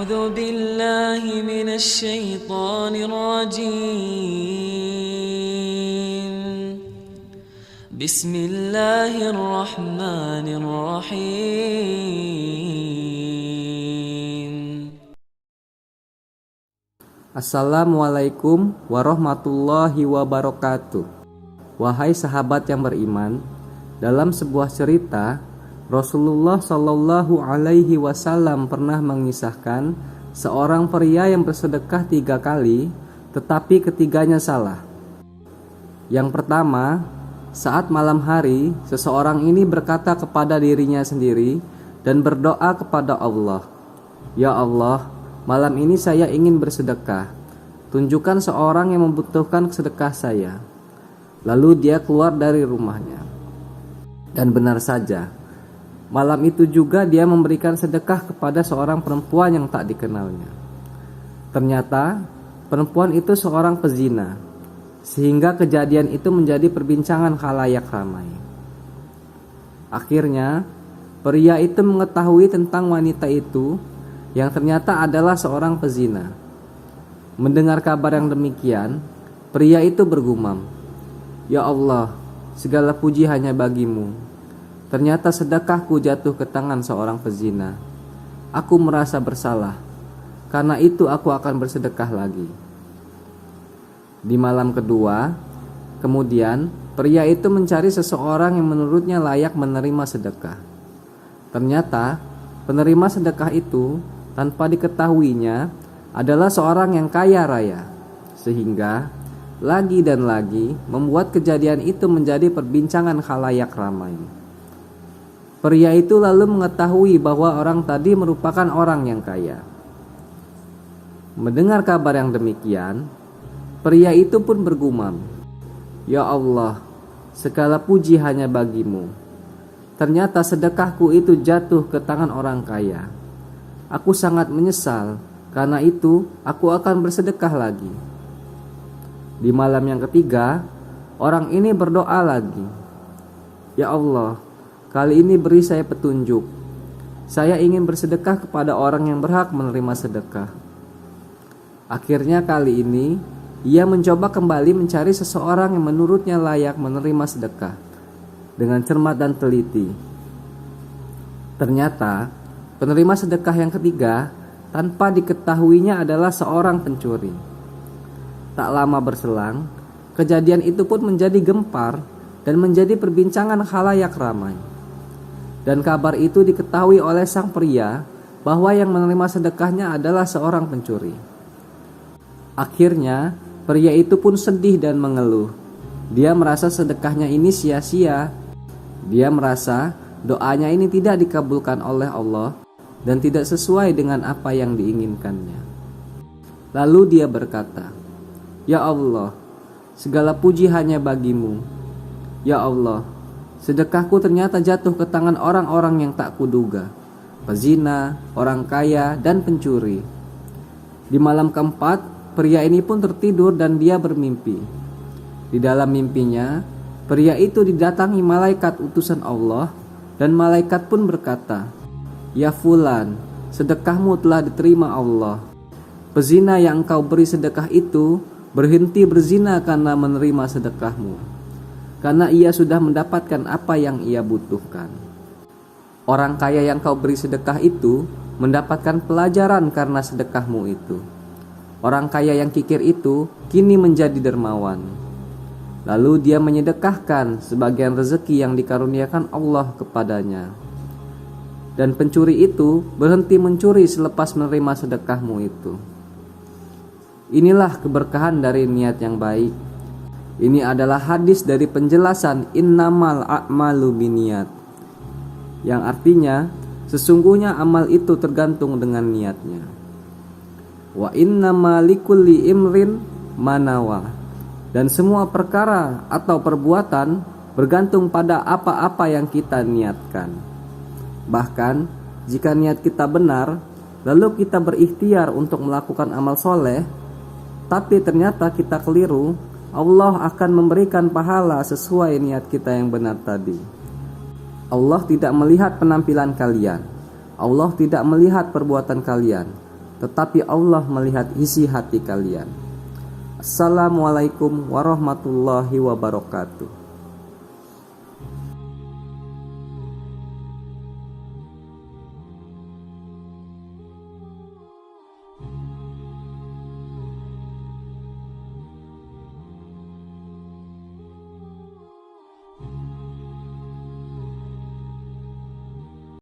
أعوذ بالله من الشيطان الرجيم بسم الله الرحمن الرحيم. Assalamualaikum warahmatullahi wabarakatuh. Wahai sahabat yang beriman, dalam sebuah cerita Rasulullah Shallallahu Alaihi Wasallam pernah mengisahkan seorang pria yang bersedekah 3 kali, tetapi ketiganya salah. Yang pertama, saat malam hari, seseorang ini berkata kepada dirinya sendiri dan berdoa kepada Allah, "Ya Allah, malam ini saya ingin bersedekah. Tunjukkan seorang yang membutuhkan sedekah saya." Lalu dia keluar dari rumahnya. Dan benar saja, malam itu juga dia memberikan sedekah kepada seorang perempuan yang tak dikenalnya. Ternyata perempuan itu seorang pezina, sehingga kejadian itu menjadi perbincangan khalayak ramai. Akhirnya pria itu mengetahui tentang wanita itu yang ternyata adalah seorang pezina. Mendengar kabar yang demikian, pria itu bergumam, "Ya Allah, segala puji hanya bagimu. Ternyata sedekahku jatuh ke tangan seorang pezina. Aku merasa bersalah. Karena itu aku akan bersedekah lagi." Di malam kedua, kemudian pria itu mencari seseorang yang menurutnya layak menerima sedekah. Ternyata penerima sedekah itu tanpa diketahuinya adalah seorang yang kaya raya, sehingga lagi dan lagi membuat kejadian itu menjadi perbincangan khalayak ramai. Pria itu lalu mengetahui bahwa orang tadi merupakan orang yang kaya. Mendengar kabar yang demikian, pria itu pun bergumam, "Ya Allah, segala puji hanya bagimu. Ternyata sedekahku itu jatuh ke tangan orang kaya. Aku sangat menyesal, karena itu aku akan bersedekah lagi." Di malam yang ketiga, orang ini berdoa lagi, "Ya Allah, kali ini beri saya petunjuk. Saya ingin bersedekah kepada orang yang berhak menerima sedekah." Akhirnya kali ini ia mencoba kembali mencari seseorang yang menurutnya layak menerima sedekah dengan cermat dan teliti. Ternyata penerima sedekah yang ketiga tanpa diketahuinya adalah seorang pencuri. Tak lama berselang, kejadian itu pun menjadi gempar dan menjadi perbincangan khalayak ramai. Dan kabar itu diketahui oleh sang pria bahwa yang menerima sedekahnya adalah seorang pencuri. Akhirnya pria itu pun sedih dan mengeluh. Dia merasa sedekahnya ini sia-sia. Dia merasa doanya ini tidak dikabulkan oleh Allah dan tidak sesuai dengan apa yang diinginkannya. Lalu dia berkata, "Ya Allah, segala puji hanya bagimu. Ya Allah, sedekahku ternyata jatuh ke tangan orang-orang yang tak kuduga, pezina, orang kaya, dan pencuri." Di malam keempat, pria ini pun tertidur dan dia bermimpi. Di dalam mimpinya, pria itu didatangi malaikat utusan Allah dan malaikat pun berkata, "Ya fulan, sedekahmu telah diterima Allah. Pezina yang engkau beri sedekah itu berhenti berzina karena menerima sedekahmu, karena ia sudah mendapatkan apa yang ia butuhkan. Orang kaya yang kau beri sedekah itu mendapatkan pelajaran karena sedekahmu itu. Orang kaya yang kikir itu kini menjadi dermawan." Lalu dia menyedekahkan sebagian rezeki yang dikaruniakan Allah kepadanya. Dan pencuri itu berhenti mencuri selepas menerima sedekahmu itu. Inilah keberkahan dari niat yang baik. Ini adalah hadis dari penjelasan innamal a'malu binniyat, yang artinya sesungguhnya amal itu tergantung dengan niatnya. Wa innama likulli imrin manawa, dan semua perkara atau perbuatan bergantung pada apa-apa yang kita niatkan. Bahkan jika niat kita benar, lalu kita berikhtiar untuk melakukan amal soleh, tapi ternyata kita keliru, Allah akan memberikan pahala sesuai niat kita yang benar tadi. Allah tidak melihat penampilan kalian. Allah tidak melihat perbuatan kalian. tetapi Allah melihat isi hati kalian. Assalamualaikum warahmatullahi wabarakatuh.